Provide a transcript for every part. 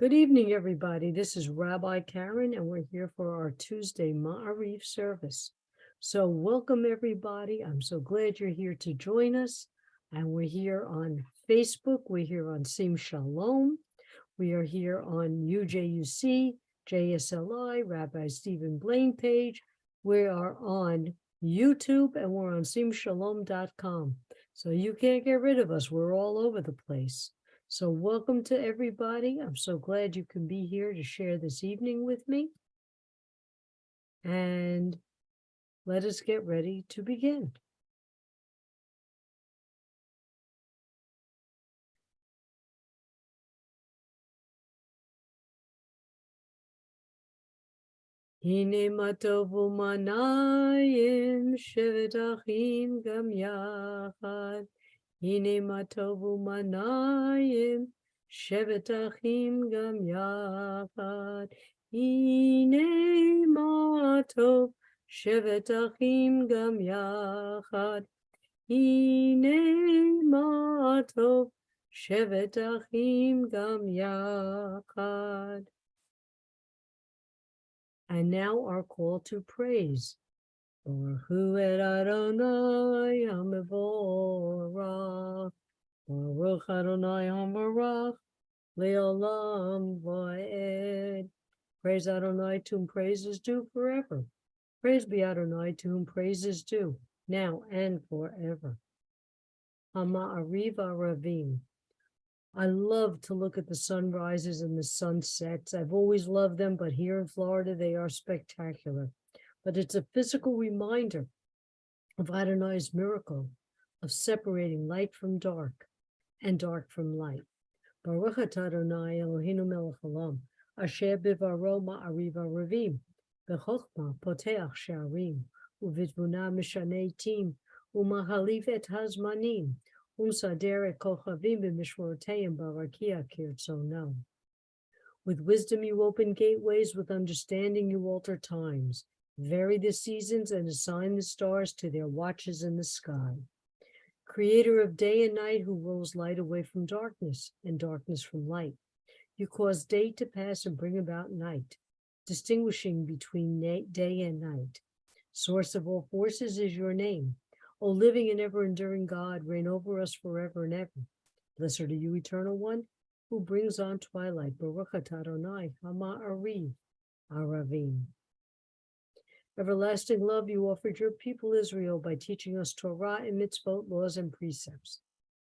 Good evening, everybody. This is Rabbi Karen, and we're here for our Tuesday Ma'ariv service. So welcome, everybody. I'm so glad you're here to join us. And we're here on Facebook. We're here on Sim Shalom. We are here on UJUC, JSLI, Rabbi Stephen Blaine page. We are on YouTube, and we're on simshalom.com. So you can't get rid of us. We're all over the place. So welcome to everybody. I'm so glad you can be here to share this evening with me. And let us get ready to begin. Hine matovu manayim shevet achim gam yachad. Hine matovu manayim shevet achim gam yachad. Hine matov shevet achim gam yachad. Hine matov shevet achim gam yachad. And now our call to praise. Baruch hu et Adonai HaMevorach. Baruch Adonai HaMevorach Le'olam Va'ed. Praise Adonai, to whom praise is due forever. Praise be Adonai, to whom praise is due, now and forever. Ha'ma'ariv ha'ravim. I love to look at the sunrises and the sunsets. I've always loved them, but here in Florida, they are spectacular. But it's a physical reminder of Adonai's miracle of separating light from dark and dark from light. Baruch atah Adonai Eloheinu melech haolam, asher bivaro ma'ariv ha'ravim, b'chochma poteach she'arim, u'v'tvuna mishanei tim, u'mahalif et hazmanim, with wisdom you open gateways, with understanding you alter times. Vary the seasons and assign the stars to their watches in the sky. Creator of day and night, who rolls light away from darkness and darkness from light. You cause day to pass and bring about night, distinguishing between day and night. Source of all forces is your name. O living and ever-enduring God, reign over us forever and ever. Blessed are you, Eternal One, who brings on twilight. Baruch atah Adonai Ha'ma'ariv ha'ravim. Everlasting love you offered your people Israel by teaching us Torah and mitzvot, laws and precepts.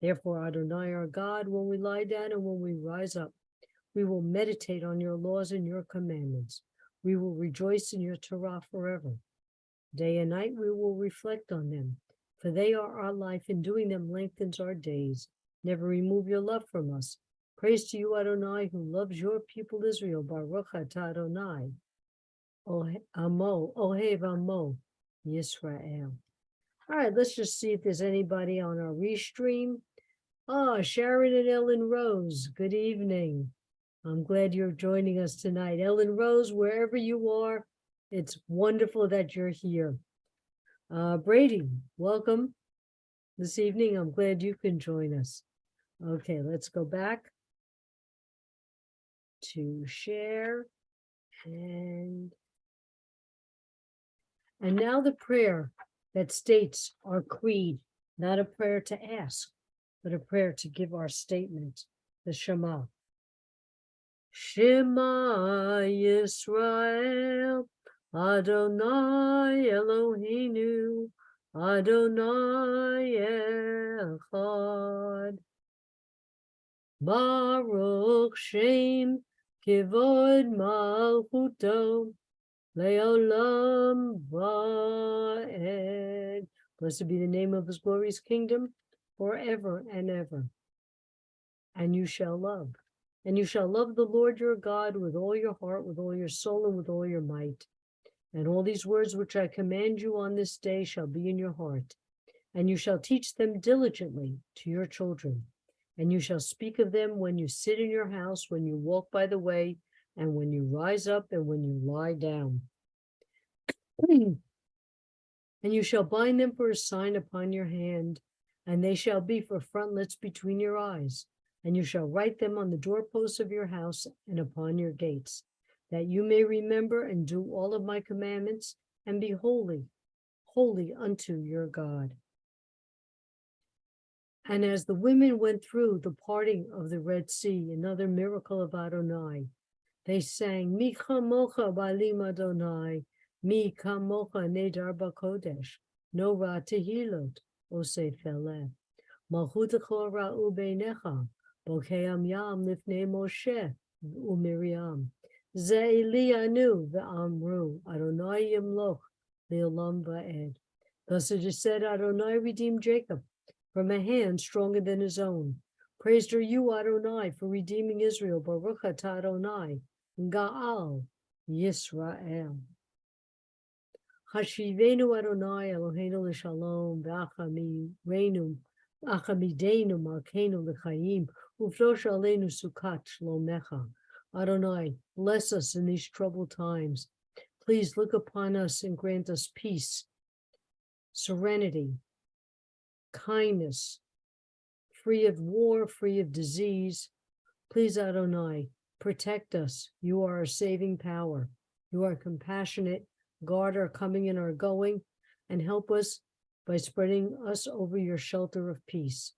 Therefore, Adonai our God, when we lie down and when we rise up, we will meditate on your laws and your commandments. We will rejoice in your Torah forever. Day and night we will reflect on them, for they are our life, and doing them lengthens our days. Never remove your love from us. Praise to you, Adonai, who loves your people Israel. Baruch atah Adonai, Ohev Amo, Yisrael. All right, let's just see if there's anybody on our restream. Sharon and Ellen Rose, good evening. I'm glad you're joining us tonight. Ellen Rose, wherever you are, it's wonderful that you're here. Brady, welcome this evening. I'm glad you can join us. Okay, let's go back to share. And now the prayer that states our creed, not a prayer to ask, but a prayer to give our statement, the Shema. Shema Yisrael, Adonai Eloheinu, Adonai Echad. Baruch Shem Kivod Malchuto Leolam Va'ed. Blessed be the name of his glorious kingdom forever and ever. And you shall love. And you shall love the Lord your God with all your heart, with all your soul, and with all your might. And all these words which I command you on this day shall be in your heart. And you shall teach them diligently to your children. And you shall speak of them when you sit in your house, when you walk by the way, and when you rise up, and when you lie down. And you shall bind them for a sign upon your hand, and they shall be for frontlets between your eyes. and you shall write them on the doorposts of your house and upon your gates, that you may remember and do all of my commandments and be holy, holy unto your God. And as the women went through the parting of the Red Sea, another miracle of Adonai, they sang, Mi chamocha ba'alim Adonai, mi kamocha nedar b'kodesh, no ra tehilot, oseh feleh. Malchutecho ra'u beinecha, bokeam yam lifnei Moshe u'Miriam. Ze Elianu ve'amru, Adonai yimloch le'olam va'ed. Thus it is said, Adonai redeemed Jacob from a hand stronger than his own. Praised are you, Adonai, for redeeming Israel. Baruch atah Adonai, Ga'al Yisrael. Hashivenu Adonai Eloheinu l'shalom, v'achamidenu malkeinu l'chaim, uvdosh aleinu sukat shlomecha. Adonai, bless us in these troubled times. Please look upon us and grant us peace, serenity, kindness, free of war, free of disease. Please, Adonai, protect us. You are our saving power. You are compassionate. Guard our coming and our going, and help us by spreading us over your shelter of peace.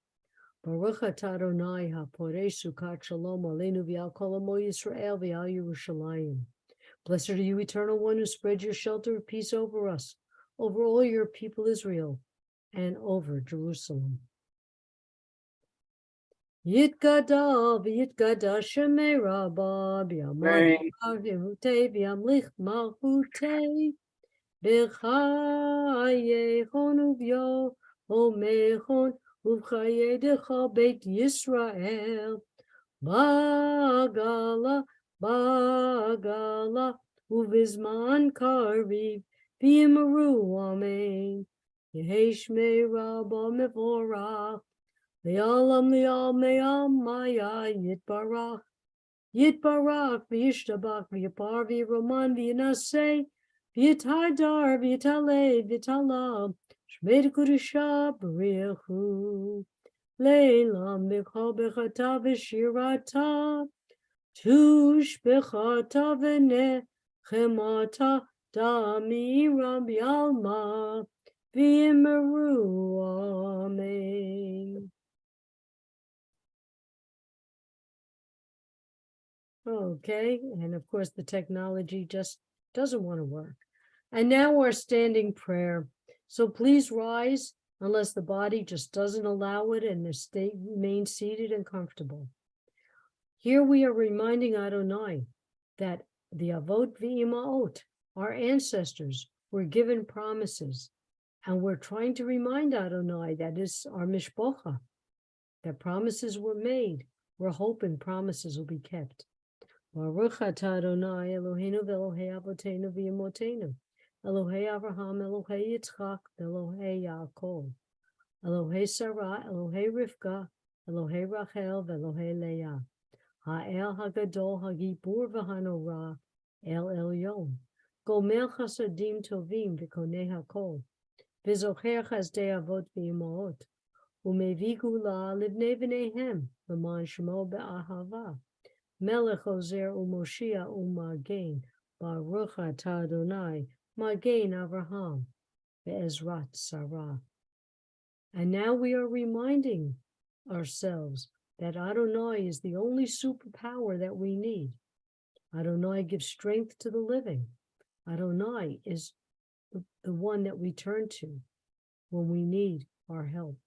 Baruch atah Adonai haporei sukat shalom aleinu v'al kol amo Yisrael v'al Yerushalayim. Blessed are you, Eternal One, who spread your shelter of peace over us, over all your people Israel, and over Jerusalem. Yitgadal v'yitgada shemei rabba b'yamad v'yamute v'yamlich malchutei b'chayechon uv'yo omechon uv'chayedecha beit Yisrael ba'gala uvizman kariv v'yimaru amen Yehei shmei rabba mevorach Le'olam le'al maya yitbarach v'yishtabach v'yapar v'yiroman v'yinaseh v'yitadar v'yitaleh v'yitalam shmei d'kudusha b'richu le'lam v'chol b'chata v'shirata tushbechata v'nechemata damiram v'yalma v'yimaru amen. Okay, and of course the technology just doesn't want to work. And now our standing prayer. So please rise unless the body just doesn't allow it and remain seated and comfortable. Here we are reminding Adonai that the Avot v'Imaot, our ancestors, were given promises. And we're trying to remind Adonai, that is our mishpocha, that promises were made. We're hoping promises will be kept. Baruch atah Adonai Eloheinu v'Elohei Avoteinu v'Imotenu, Elohei Avraham, Elohei Yitzchak, Elohei Yaakov, Elohei Sarah, Elohei Rivka, Elohei Rachel, v'Elohei Leah, Ha'el Hagadol Hagibur v'Hanorah, El Elyon, Gomel Chasadim Tovim v'Konei HaKol, v'Zocher Chazdei Avot v'Imaot, U'Mevi Gula Livnei V'neihem, L'man Shemo Be'ahava, Melech Ozer u'Moshia u'Magen, Baruch atah Adonai, Magen Avraham, Be'ezrat Sarah. And now we are reminding ourselves that Adonai is the only superpower that we need. Adonai gives strength to the living. Adonai is the one that we turn to when we need our help.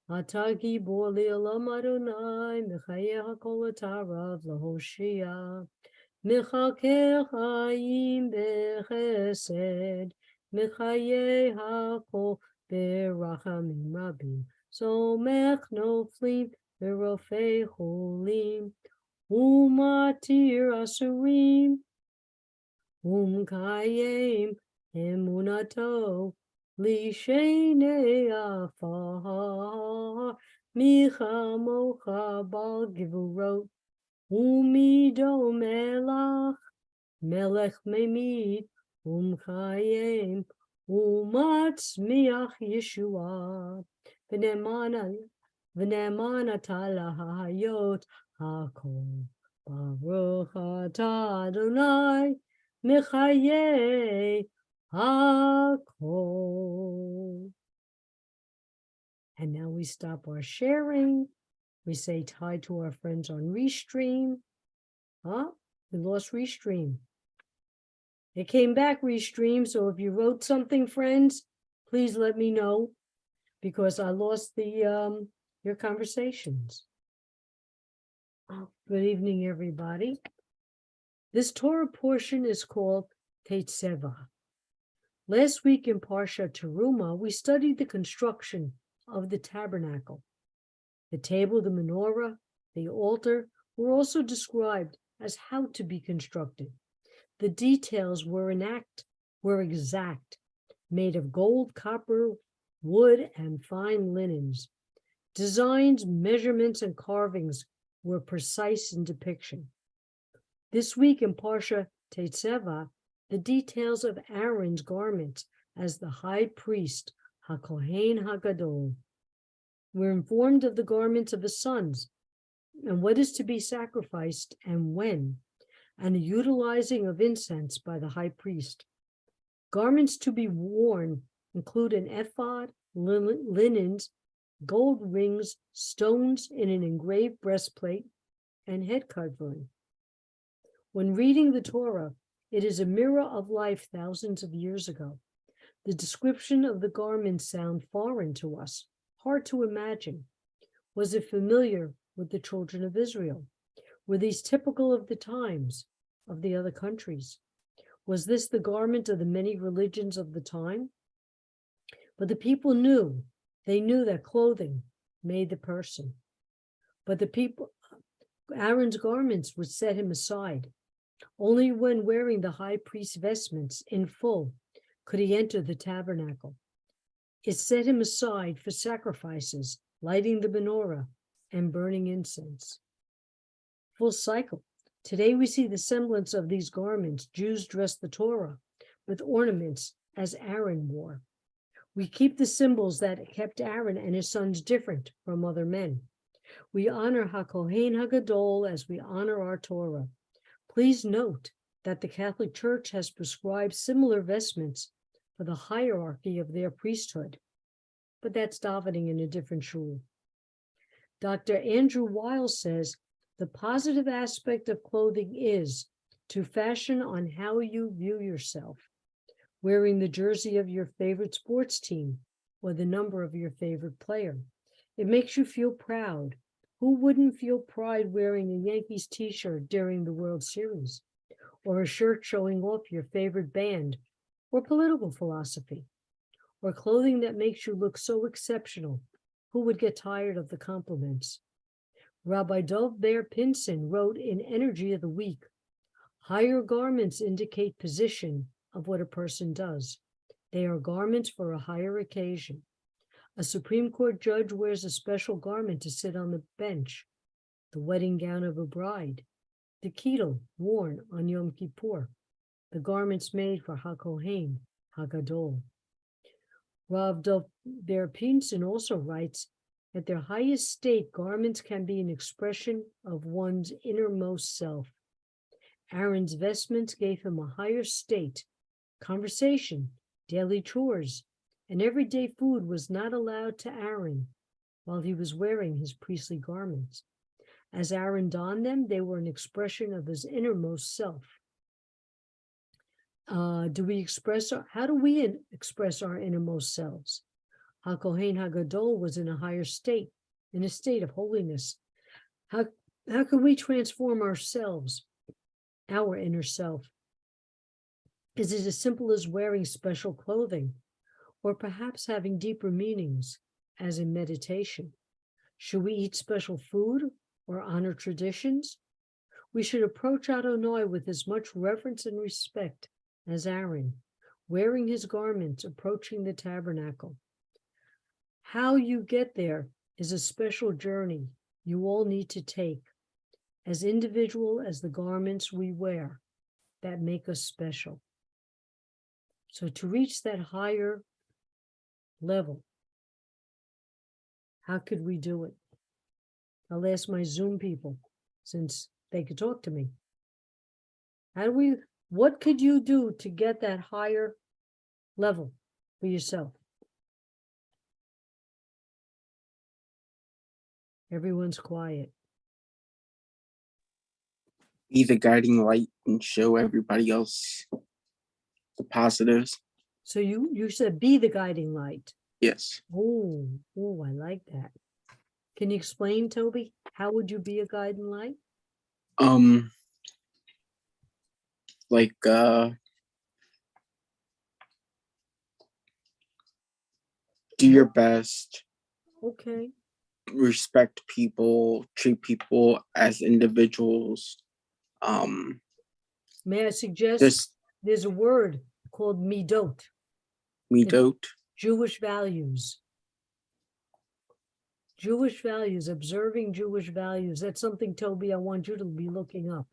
Ata gibor le'olam Adonai, mechayeh hakol atarav lahoshia, mechakeh chayim bechesed, mechayeh hakol berachamim rabim, somech noflim berofei cholim, umatir asurim, umkayim emunato, Lishenei afar, michamocha bal givurot, umido melach, melech memid, umatzmiach Yeshua, v'nemana v'ne'eman ata lahayot hakol. Baruch atah Adonai mechayei hakol. And now we stop our sharing. We say hi to our friends on Restream. Huh? We lost Restream. It came back, Restream. So if you wrote something, friends, please let me know, because I lost the your conversations. Good evening, everybody. This Torah portion is called Tetzeva. Last week in Parsha Teruma, we studied the construction of the tabernacle. The table, the menorah, the altar were also described as how to be constructed. The details were exact, made of gold, copper, wood, and fine linens. Designs, measurements, and carvings were precise in depiction. This week in Parsha Tetzeva, the details of Aaron's garments as the high priest, HaKohen HaGadol. We're informed of the garments of his sons and what is to be sacrificed and when, and the utilizing of incense by the high priest. Garments to be worn include an ephod, linens, gold rings, stones in an engraved breastplate, and head covering. When reading the Torah, it is a mirror of life thousands of years ago. The description of the garments sound foreign to us, hard to imagine. Was it familiar with the children of Israel? Were these typical of the times of the other countries? Was this the garment of the many religions of the time? But the people knew, they knew that clothing made the person. But the people, Aaron's garments would set him aside. Only when wearing the high priest's vestments in full could he enter the tabernacle. It set him aside for sacrifices, lighting the menorah, and burning incense. Full cycle. Today we see the semblance of these garments. Jews dress the Torah with ornaments as Aaron wore. We keep the symbols that kept Aaron and his sons different from other men. We honor HaKohen HaGadol as we honor our Torah. Please note that the Catholic Church has prescribed similar vestments for the hierarchy of their priesthood, but that's davening in a different shul. Dr. Andrew Weil says, the positive aspect of clothing is to fashion on how you view yourself. Wearing the jersey of your favorite sports team or the number of your favorite player. It makes you feel proud. Who wouldn't feel pride wearing a Yankees t-shirt during the World Series, or a shirt showing off your favorite band or political philosophy, or clothing that makes you look so exceptional? Who would get tired of the compliments? Rabbi Dov Ber Pinson wrote in Energy of the Week, higher garments indicate position of what a person does. They are garments for a higher occasion. A Supreme Court judge wears a special garment to sit on the bench, the wedding gown of a bride, the kittel worn on Yom Kippur, the garments made for HaKohen HaGadol. Rav Dov Ber Pinson also writes, at their highest state, garments can be an expression of one's innermost self. Aaron's vestments gave him a higher state. Conversation, daily chores, and everyday food was not allowed to Aaron while he was wearing his priestly garments. As Aaron donned them, they were an expression of his innermost self. How do we express our innermost selves? HaKohen HaGadol was in a higher state, in a state of holiness. How can we transform ourselves, our inner self? Is it as simple as wearing special clothing, or perhaps having deeper meanings, as in meditation? Should we eat special food or honor traditions? We should approach Adonai with as much reverence and respect as Aaron, wearing his garments, approaching the tabernacle. How you get there is a special journey you all need to take, as individual as the garments we wear that make us special. So to reach that higher level, how could we do it? I'll ask my Zoom people, since they could talk to me. What could you do to get that higher level for yourself? Everyone's quiet. Be the guiding light and show everybody else the positives. So you said be the guiding light. Yes. Oh, I like that. Can you explain, Toby? How would you be a guiding light? Like do your best. Okay. Respect people, treat people as individuals. May I suggest Just there's a word called midot, midot. Jewish values. Jewish values, observing Jewish values. That's something, Toby, I want you to be looking up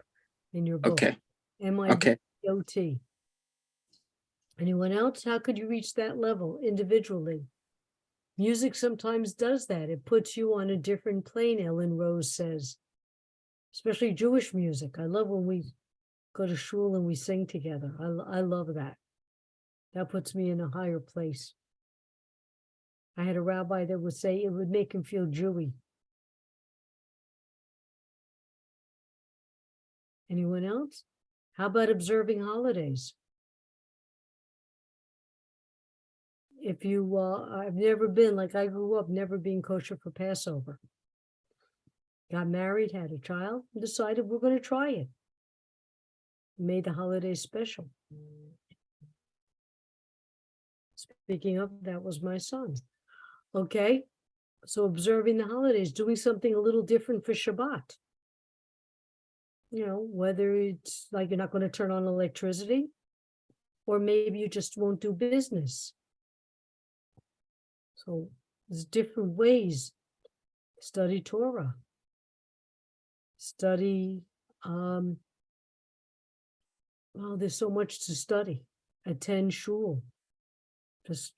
in your book. Okay. Okay. MIDOT. Anyone else? How could you reach that level individually? Music sometimes does that. It puts you on a different plane, Ellen Rose says. Especially Jewish music. I love when we go to shul and we sing together. I love that. That puts me in a higher place. I had a rabbi that would say it would make him feel Jewy. Anyone else? How about observing holidays? If you, I've never been, like I grew up never being kosher for Passover. Got married, had a child, and decided we're going to try it. Made the holiday special. Speaking of, that was my son. Okay, so observing the holidays, doing something a little different for Shabbat. You know, whether it's like you're not going to turn on electricity, or maybe you just won't do business. So there's different ways. Study Torah. Study, well, there's so much to study. Attend shul. Just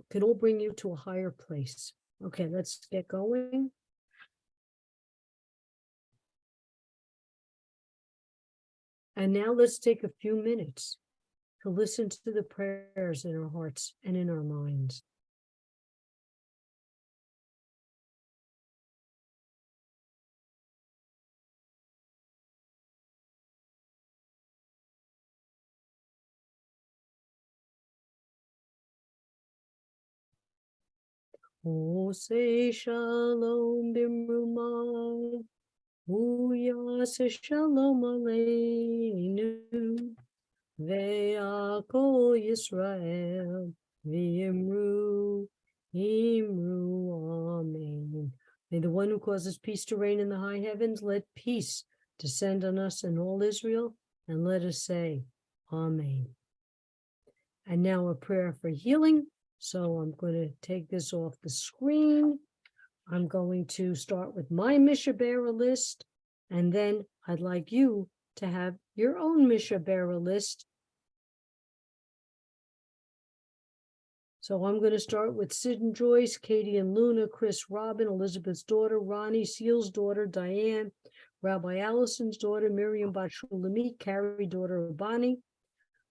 can all bring you to a higher place. Okay, let's get going. And now let's take a few minutes to listen to the prayers in our hearts and in our minds. Oh, say shalom bimrumah, uyase shalom aleinu, ve'akol Yisrael, v'imru, amen. May the one who causes peace to reign in the high heavens, let peace descend on us and all Israel, and let us say, amen. And now a prayer for healing. So I'm going to take this off the screen. I'm going to start with my Misha Bera list, and then I'd like you to have your own Misha Bera list. So I'm going to start with Sid and Joyce, Katie and Luna, Chris, Robin, Elizabeth's daughter, Ronnie, Seal's daughter, Diane, Rabbi Allison's daughter, Miriam Bachulamit, Carrie, daughter of Bonnie,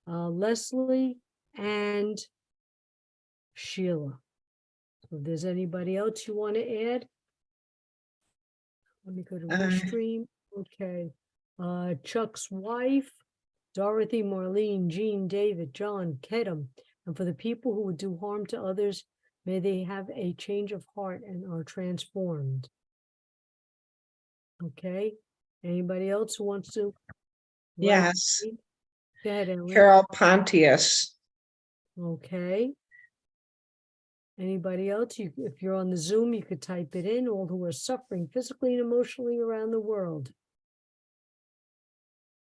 Leslie, and Sheila. So if there's anybody else you want to add, let me go to Restream. Okay. Chuck's wife, Dorothy, Marlene, Jean, David, John, Kedem. And for the people who would do harm to others, may they have a change of heart and are transformed. Okay. Anybody else who wants to? Yes. Go ahead, Ellen. Carol Pontius. Okay. Anybody else? If you're on the Zoom, you could type it in. All who are suffering physically and emotionally around the world.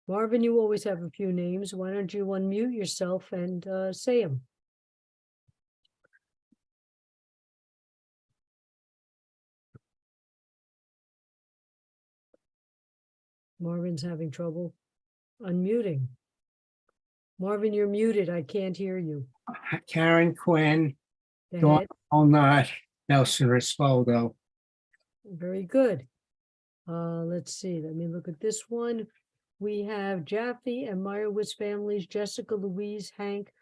Marvin, you always have a few names. Why don't you unmute yourself and say them? Marvin's having trouble unmuting. Marvin, you're muted. I can't hear you. Karen Quinn, Go Dawn ahead. Allnut, Nelson Rispoldo. Very good. Let's see, let me look at this one. We have Jaffe and Meyerowitz families, Jessica, Louise, Hank,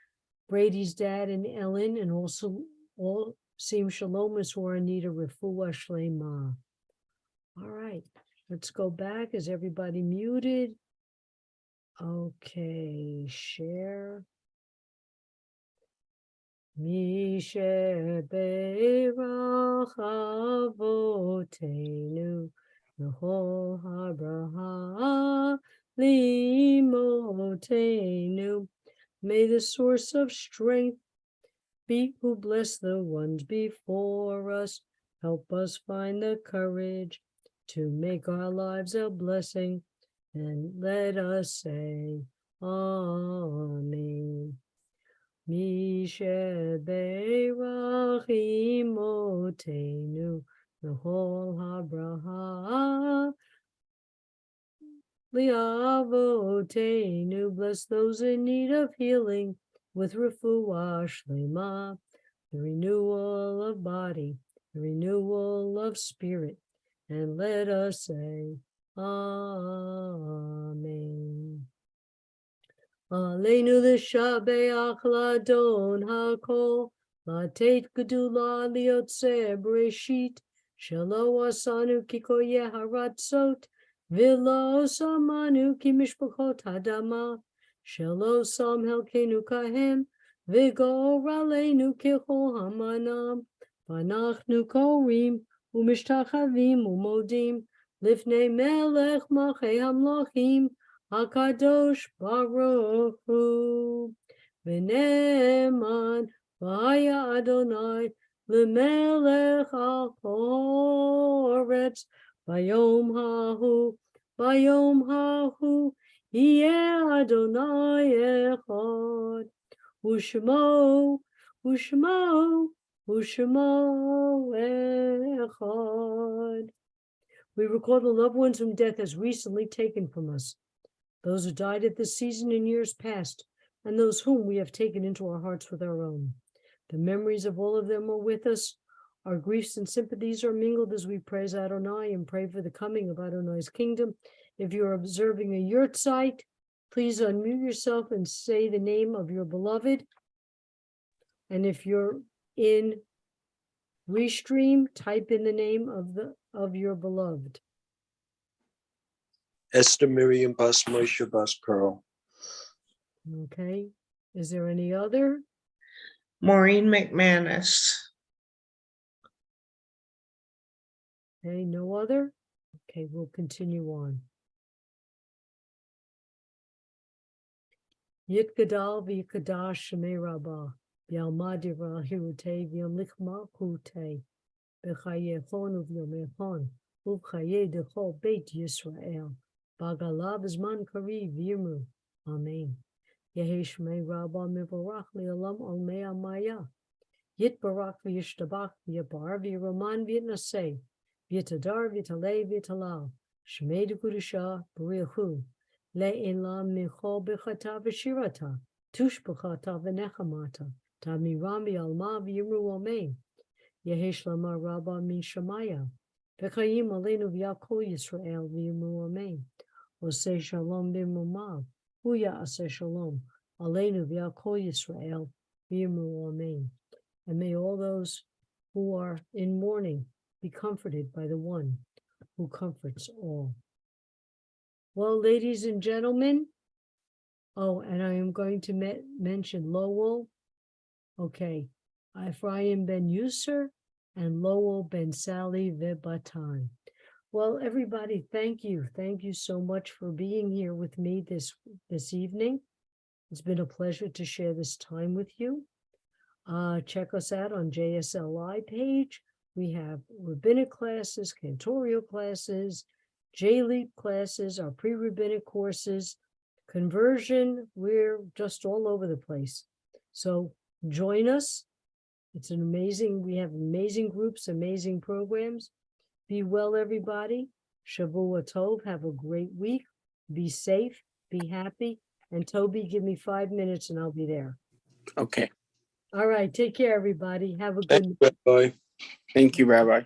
Brady's dad, and Ellen, and also all Sim Shalomis who are in need of refuah shlema. All right, let's go back. Is everybody muted? Okay, share. Mishe beirach avotenu v'chol habraha limotenu. May the source of strength be who bless the ones before us. Help us find the courage to make our lives a blessing, and let us say Amen. Mishe beirach imotenu v'chol habraha li'avotenu. Bless those in need of healing with refuah shlema, the renewal of body, the renewal of spirit, and let us say Amen. Aleinu l'shabeach ladon hakol, latet gedula liotze breshit, shelo asanu kikoye haratzot, v'lo samanu ki mishpachot hadama, shelo sam helkenu kahem, v'gor aleinu kichol hamanam, v'anachnu korim, u'mishtachavim u'modim, lifnei melech malchei hamlochim, HaKadosh Baruch Hu, V'ne'eman v'haya Adonai l'melech ha'oretz, V'yom ha'hu, yeh Adonai echad, U'shmo echad. We recall the loved ones whom death has recently taken from us, those who died at this season in years past, and those whom we have taken into our hearts with our own. The memories of all of them are with us. Our griefs and sympathies are mingled as we praise Adonai and pray for the coming of Adonai's kingdom. If you are observing a yurt site, please unmute yourself and say the name of your beloved. And if you're in Restream, type in the name of your beloved. Esther Miriam Bas Moshe Bas Pearl. Okay. Is there any other? Maureen McManus. Okay, no other? Okay, we'll continue on. Yitgadal v'yikadash shemei rabbah, v'yalmad yivra hirutei v'yamlichma kutei, v'chayechon uv'yomechon, uv'chaye dechol beit Yisrael, b'agalav zman kariv v'yimru. Amen. Yehi shemei rabbah mivarach li'olam al mei amaya. Yitbarach v'yishtabach v'yabar v'yiraman v'yitnaseh, v'yitadar v'yitalei v'yitalal, shemei d'kudusha b'richu. Le'ela michol b'chata v'shirata, tush b'chata v'nechamata, tamiram v'yalma v'yimru amen. Yehesh lama rabba min shamaya, v'chayim aleinu v'yakol Yisrael v'yimru amen. Oseh shalom b'mumav, huya aseh shalom, aleinu v'yakol Yisrael v'yimru amen. And may all those who are in mourning be comforted by the one who comforts all. Well, ladies and gentlemen, oh, and I am going to mention Lowell. Okay, Ephraim ben Yusser and Lowell ben Sally Vebatan. Well, everybody, thank you. Thank you so much for being here with me this evening. It's been a pleasure to share this time with you. Check us out on JSLI page. We have rabbinic classes, cantorial classes, J-Leap classes, our pre-rabbinic courses, conversion. We're just all over the place. So join us. It's an amazing, we have amazing groups, amazing programs. Be well, everybody. Shavua Tov. Have a great week. Be safe, be happy. And Toby, give me 5 minutes and I'll be there. Okay. All right. Take care, everybody. Have a good Thank you, Rabbi. Thank you, Rabbi.